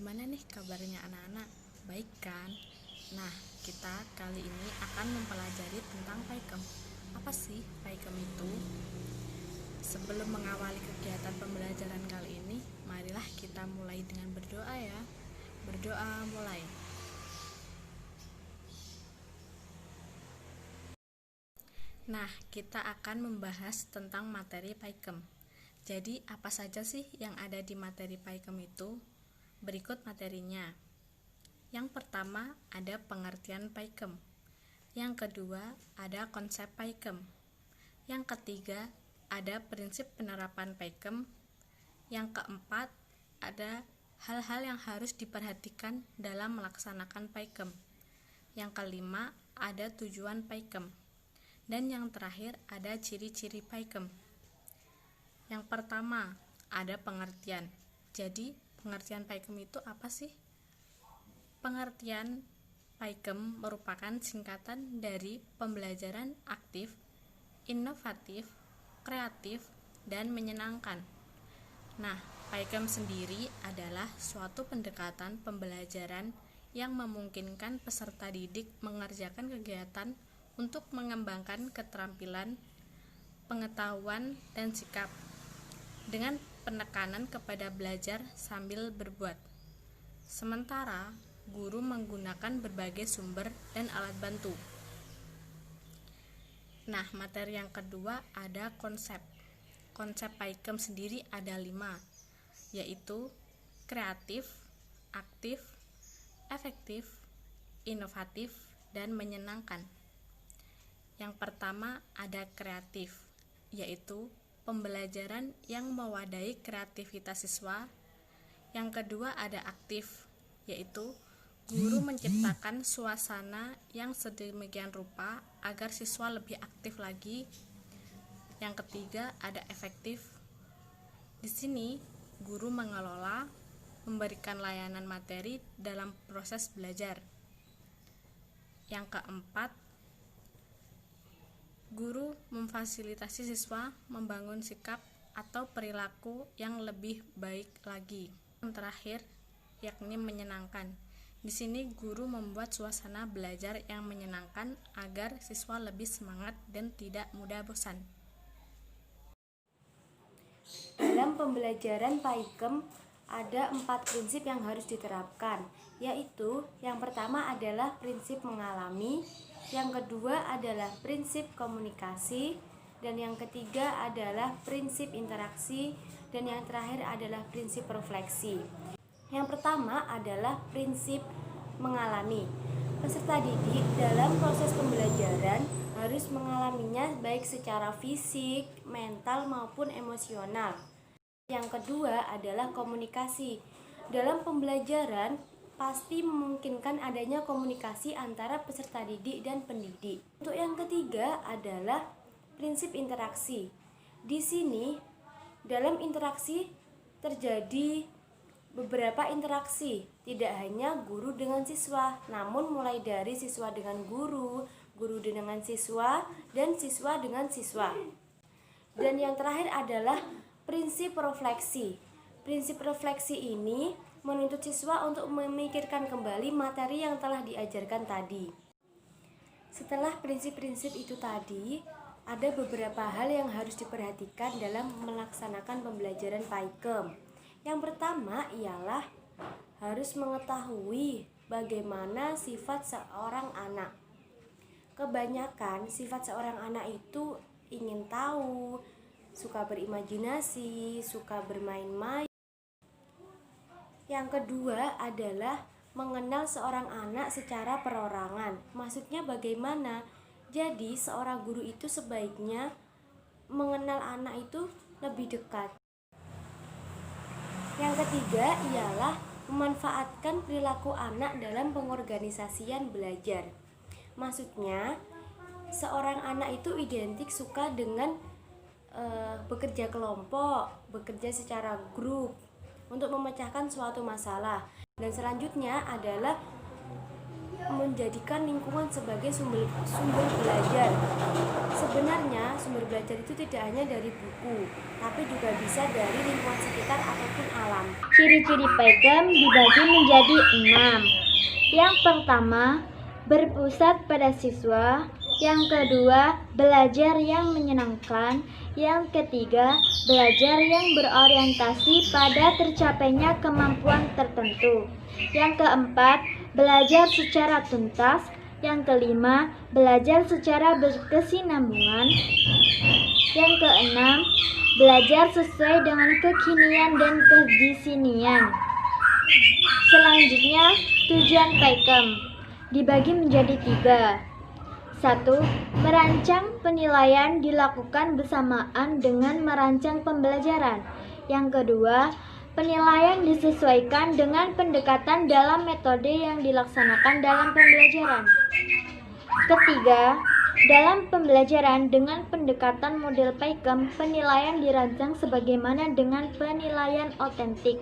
Gimana nih kabarnya anak-anak? Baik kan? Nah, kita kali ini akan mempelajari tentang Paikem. Apa sih Paikem itu? Sebelum mengawali kegiatan pembelajaran kali ini, marilah kita mulai dengan berdoa ya. Berdoa mulai. Nah, kita akan membahas tentang materi Paikem. Jadi, apa saja sih yang ada di materi Paikem itu? Berikut materinya. Yang pertama, ada pengertian Paikem. Yang kedua, ada konsep Paikem. Yang ketiga, ada prinsip penerapan Paikem. Yang keempat, ada hal-hal yang harus diperhatikan dalam melaksanakan Paikem. Yang kelima, ada tujuan Paikem. Dan yang terakhir, ada ciri-ciri Paikem. Yang pertama, ada pengertian. Jadi, pengertian Paikem itu apa sih? Pengertian Paikem merupakan singkatan dari pembelajaran aktif, inovatif, kreatif, dan menyenangkan. Nah, Paikem sendiri adalah suatu pendekatan pembelajaran yang memungkinkan peserta didik mengerjakan kegiatan untuk mengembangkan keterampilan, pengetahuan, dan sikap dengan penekanan kepada belajar sambil berbuat. Sementara guru menggunakan berbagai sumber dan alat bantu. Nah, materi yang kedua ada konsep. Konsep Paikem sendiri ada 5, yaitu kreatif, aktif, efektif, inovatif, dan menyenangkan. Yang pertama ada kreatif, yaitu pembelajaran yang mewadahi kreativitas siswa. Yang kedua ada aktif, yaitu guru menciptakan suasana yang sedemikian rupa agar siswa lebih aktif lagi. Yang ketiga ada efektif. Di sini guru mengelola, memberikan layanan materi dalam proses belajar. Yang keempat, guru memfasilitasi siswa membangun sikap atau perilaku yang lebih baik lagi. Yang terakhir, yakni menyenangkan. Di sini guru membuat suasana belajar yang menyenangkan agar siswa lebih semangat dan tidak mudah bosan. Dalam pembelajaran Paikem ada 4 prinsip yang harus diterapkan, yaitu yang pertama adalah prinsip mengalami, yang kedua adalah prinsip komunikasi, dan yang ketiga adalah prinsip interaksi, dan yang terakhir adalah prinsip refleksi. Yang pertama adalah prinsip mengalami. Peserta didik dalam proses pembelajaran harus mengalaminya baik secara fisik, mental maupun emosional. Yang kedua adalah komunikasi. Dalam pembelajaran pasti memungkinkan adanya komunikasi antara peserta didik dan pendidik. Untuk yang ketiga adalah prinsip interaksi. Di sini dalam interaksi terjadi beberapa interaksi, tidak hanya guru dengan siswa, namun mulai dari siswa dengan guru, guru dengan siswa, dan siswa dengan siswa. Dan yang terakhir adalah prinsip refleksi. Prinsip refleksi ini menuntut siswa untuk memikirkan kembali materi yang telah diajarkan tadi. Setelah prinsip-prinsip itu tadi, ada beberapa hal yang harus diperhatikan dalam melaksanakan pembelajaran Paikem. Yang pertama ialah harus mengetahui bagaimana sifat seorang anak. Kebanyakan sifat seorang anak itu ingin tahu, suka berimajinasi, suka bermain-main. Yang kedua adalah mengenal seorang anak secara perorangan. Maksudnya bagaimana? Jadi seorang guru itu sebaiknya mengenal anak itu lebih dekat. Yang ketiga ialah memanfaatkan perilaku anak dalam pengorganisasian belajar. Maksudnya, seorang anak itu identik suka dengan bekerja kelompok, bekerja secara grup untuk memecahkan suatu masalah. Dan selanjutnya adalah menjadikan lingkungan sebagai sumber belajar. Sebenarnya sumber belajar itu tidak hanya dari buku, tapi juga bisa dari lingkungan sekitar ataupun alam. Ciri-ciri PAIKEM dibagi menjadi 6. Yang pertama, berpusat pada siswa. Yang kedua, belajar yang menyenangkan. Yang ketiga, belajar yang berorientasi pada tercapainya kemampuan tertentu. Yang keempat, belajar secara tuntas. Yang kelima, belajar secara berkesinambungan. Yang keenam, belajar sesuai dengan kekinian dan kedisinian. Selanjutnya, tujuan PAIKEM dibagi menjadi 3. 1. Merancang penilaian dilakukan bersamaan dengan merancang pembelajaran. Yang kedua, penilaian disesuaikan dengan pendekatan dalam metode yang dilaksanakan dalam pembelajaran. Ketiga, dalam pembelajaran dengan pendekatan model PAIKEM, penilaian dirancang sebagaimana dengan penilaian otentik.